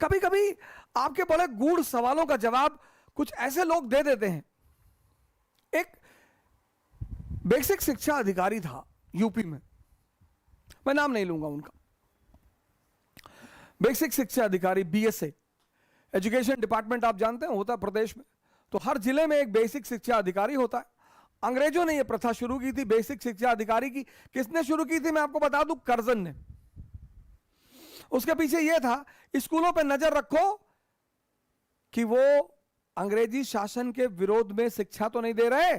कभी कभी आपके बड़े गूढ़ सवालों का जवाब कुछ ऐसे लोग दे देते हैं। एक बेसिक शिक्षा अधिकारी था यूपी में, मैं नाम नहीं लूंगा उनका। बेसिक शिक्षा अधिकारी, बीएसए, एजुकेशन डिपार्टमेंट आप जानते हैं होता है प्रदेश में, तो हर जिले में एक बेसिक शिक्षा अधिकारी होता है। अंग्रेजों ने यह प्रथा शुरू की थी बेसिक शिक्षा अधिकारी की। किसने शुरू की थी मैं आपको बता दूं, कर्जन ने। उसके पीछे यह था, स्कूलों पर नजर रखो कि वो अंग्रेजी शासन के विरोध में शिक्षा तो नहीं दे रहे।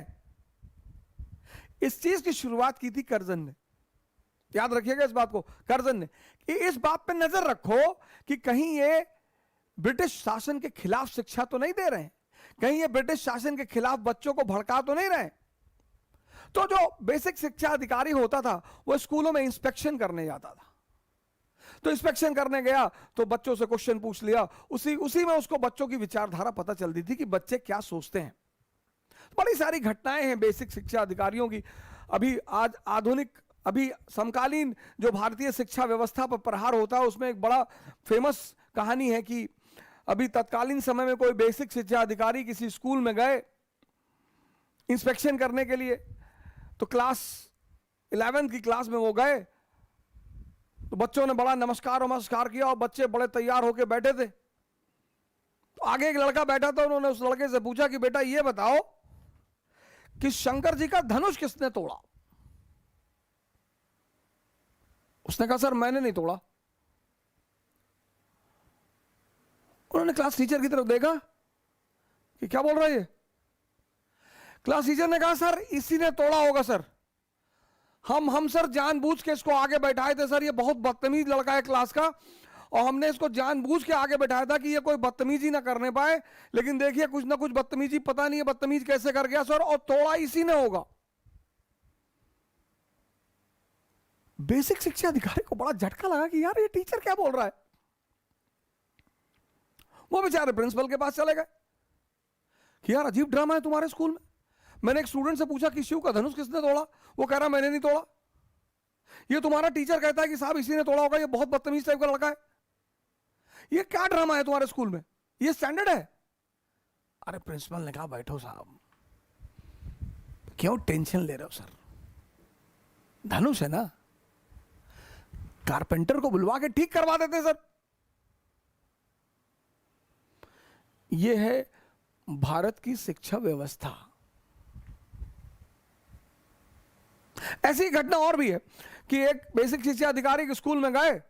इस चीज की शुरुआत की थी कर्जन ने, याद रखिएगा इस बात को, कर्जन ने, कि इस बात पे नजर रखो कि कहीं ये ब्रिटिश शासन के खिलाफ शिक्षा तो नहीं दे रहे हैं, कहीं ये ब्रिटिश शासन के खिलाफ बच्चों को भड़का तो नहीं रहे। तो जो बेसिक शिक्षा अधिकारी होता था वो स्कूलों में इंस्पेक्शन करने जाता था। तो इंस्पेक्शन करने गया तो बच्चों से क्वेश्चन पूछ लिया, उसी में उसको बच्चों की विचारधारा पता चलती थी कि बच्चे क्या सोचते हैं। बड़ी सारी घटनाएं हैं बेसिक शिक्षा अधिकारियों की। अभी आज आधुनिक, अभी समकालीन जो भारतीय शिक्षा व्यवस्था पर प्रहार होता है उसमें एक बड़ा फेमस कहानी है कि अभी तत्कालीन समय में कोई बेसिक शिक्षा अधिकारी किसी स्कूल में गए इंस्पेक्शन करने के लिए। तो क्लास 11th की क्लास में वो गए, तो बच्चों ने बड़ा नमस्कार किया और बच्चे बड़े तैयार होकर बैठे थे। तो आगे एक लड़का बैठा था, उन्होंने उस लड़के से पूछा कि बेटा ये बताओ कि शंकर जी का धनुष किसने तोड़ा। उसने कहा सर मैंने नहीं तोड़ा। उन्होंने क्लास टीचर की तरफ देखा कि क्या बोल रहा है ये। क्लास टीचर ने कहा सर इसी ने तोड़ा होगा सर, हम सर जानबूझ के इसको आगे बैठाए थे सर, ये बहुत बदतमीज लड़का है क्लास का, और हमने इसको जानबूझ के आगे बैठाया था कि ये कोई बदतमीजी ना करने पाए, लेकिन देखिए कुछ ना कुछ बदतमीजी, पता नहीं है बदतमीज कैसे कर गया सर, और तोड़ा इसी ने होगा। बेसिक शिक्षा अधिकारी को बड़ा झटका लगा कि यार ये टीचर क्या बोल रहा है। वो बेचारे प्रिंसिपल के पास चले गए कि यार अजीब ड्रामा है तुम्हारे स्कूल में। मैंने एक स्टूडेंट से पूछा कि शिव का धनुष किसने तोड़ा, वो कह रहा मैंने नहीं तोड़ा। ये तुम्हारा टीचर कहता है कि साहब इसी ने तोड़ा होगा, ये बहुत बदतमीज टाइप का लड़का है। ये क्या ड्रामा है तुम्हारे स्कूल में, ये स्टैंडर्ड है। अरे प्रिंसिपल ने कहा बैठो साहब, क्यों टेंशन ले रहे हो सर, धनुष है ना, कारपेंटर को बुलवा के ठीक करवा देते सर। यह है भारत की शिक्षा व्यवस्था। ऐसी घटना और भी है कि एक बेसिक शिक्षा अधिकारी के स्कूल में गए,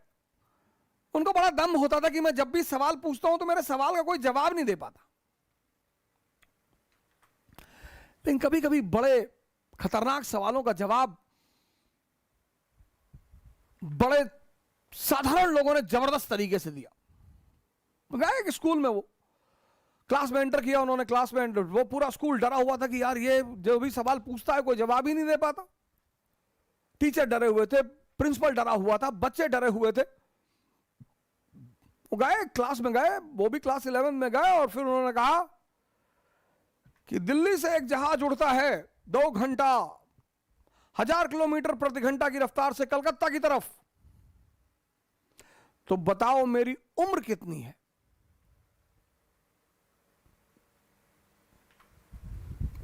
उनको बड़ा दम होता था कि मैं जब भी सवाल पूछता हूं तो मेरे सवाल का कोई जवाब नहीं दे पाता। लेकिन कभी कभी बड़े खतरनाक सवालों का जवाब बड़े साधारण लोगों ने जबरदस्त तरीके से दिया। गए कि स्कूल में वो क्लास में एंटर किया उन्होंने, क्लास में एंटर, वो पूरा स्कूल डरा हुआ था कि यार ये जो भी सवाल पूछता है कोई जवाब ही नहीं दे पाता। टीचर डरे हुए थे, प्रिंसिपल डरा हुआ था, बच्चे डरे हुए थे। वो गए क्लास में गए, वो भी क्लास 11 में गए, और फिर उन्होंने कहा कि दिल्ली से एक जहाज उड़ता है 2 घंटा 1000 किलोमीटर प्रति घंटा की रफ्तार से कलकत्ता की तरफ, तो बताओ मेरी उम्र कितनी है।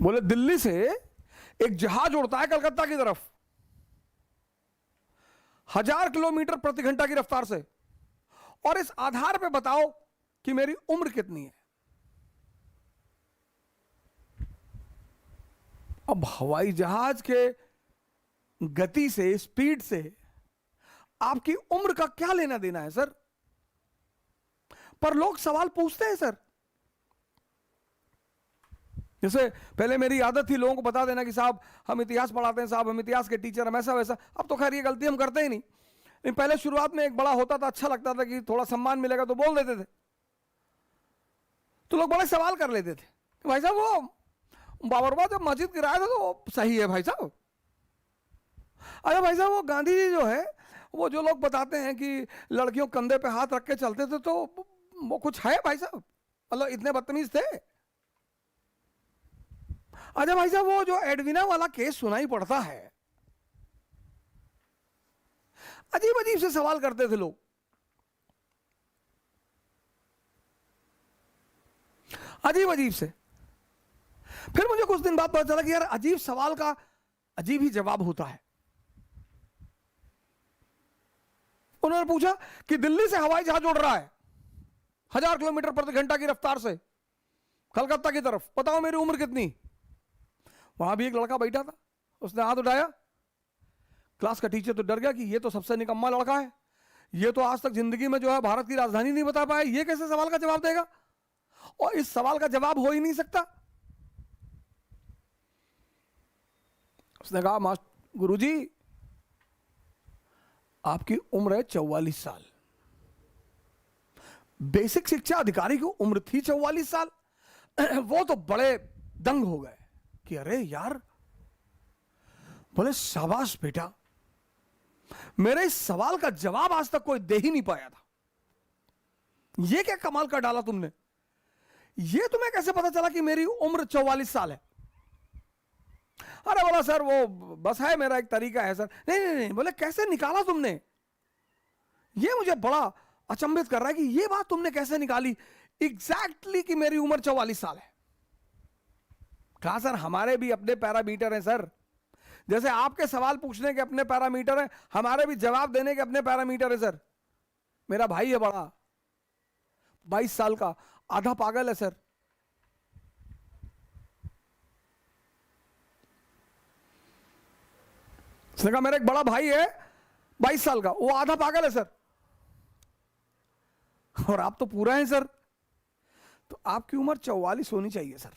बोले दिल्ली से एक जहाज उड़ता है कलकत्ता की तरफ 1000 किलोमीटर प्रति घंटा की रफ्तार से, और इस आधार पे बताओ कि मेरी उम्र कितनी है। अब हवाई जहाज के गति से, स्पीड से आपकी उम्र का क्या लेना देना है सर। पर लोग सवाल पूछते हैं सर। जैसे पहले मेरी आदत थी लोगों को बता देना कि साहब हम इतिहास पढ़ाते हैं, साहब हम इतिहास के टीचर, हम ऐसा वैसा। अब तो खैर ये गलती हम करते ही नहीं, लेकिन पहले शुरुआत में एक बड़ा होता था, अच्छा लगता था कि थोड़ा सम्मान मिलेगा तो बोल देते थे। तो लोग बड़े सवाल कर लेते थे कि भाई साहब वो बाबरवा जब मस्जिद गिराया था तो वो सही है भाई साहब। अरे भाई साहब वो गांधी जी जो है, वो जो लोग बताते हैं कि लड़कियों कंधे पे हाथ रख के चलते थे, तो वो कुछ है भाई साहब, मतलब इतने बदतमीज थे। अच्छा भाई साहब वो जो एडविना वाला केस सुनाई पड़ता है, अजीब अजीब से सवाल करते थे लोग। अजीब अजीब से। फिर मुझे कुछ दिन बाद पता चला कि यार अजीब सवाल का अजीब ही जवाब होता है। उन्होंने पूछा कि दिल्ली से हवाई जहाज उड़ रहा है 1000 किलोमीटर प्रति घंटा की रफ्तार से कलकत्ता की तरफ, बताओ मेरी उम्र कितनी। वहां भी एक लड़का बैठा था, उसने हाथ उठाया। क्लास का टीचर तो डर गया कि ये तो सबसे निकम्मा लड़का है, ये तो आज तक जिंदगी में जो है भारत की राजधानी नहीं बता पाया, ये कैसे सवाल का जवाब देगा, और इस सवाल का जवाब हो ही नहीं सकता। उसने कहा मास्टर गुरुजी आपकी उम्र है 44 साल। बेसिक शिक्षा अधिकारी की उम्र थी 44 साल। वो तो बड़े दंग हो गए कि अरे यार, बोले शाबाश बेटा, मेरे इस सवाल का जवाब आज तक कोई दे ही नहीं पाया था, ये क्या कमाल का डाला तुमने, ये तुम्हें कैसे पता चला कि मेरी उम्र 44 साल है। अरे बोला सर वो बस है, मेरा एक तरीका है सर। नहीं नहीं नहीं, बोले कैसे निकाला तुमने, ये मुझे बड़ा अचंभित कर रहा है कि ये बात तुमने कैसे निकाली एग्जैक्टली कि मेरी उम्र 44 साल है। कहा सर हमारे भी अपने पैरामीटर हैं सर, जैसे आपके सवाल पूछने के अपने पैरामीटर हैं, हमारे भी जवाब देने के अपने पैरामीटर है सर। मेरा भाई है बड़ा, 22 साल का, आधा पागल है सर। उसने कहा मेरा एक बड़ा भाई है 22 साल का, वो आधा पागल है सर, और आप तो पूरा हैं सर, तो आपकी उम्र 44 होनी चाहिए सर।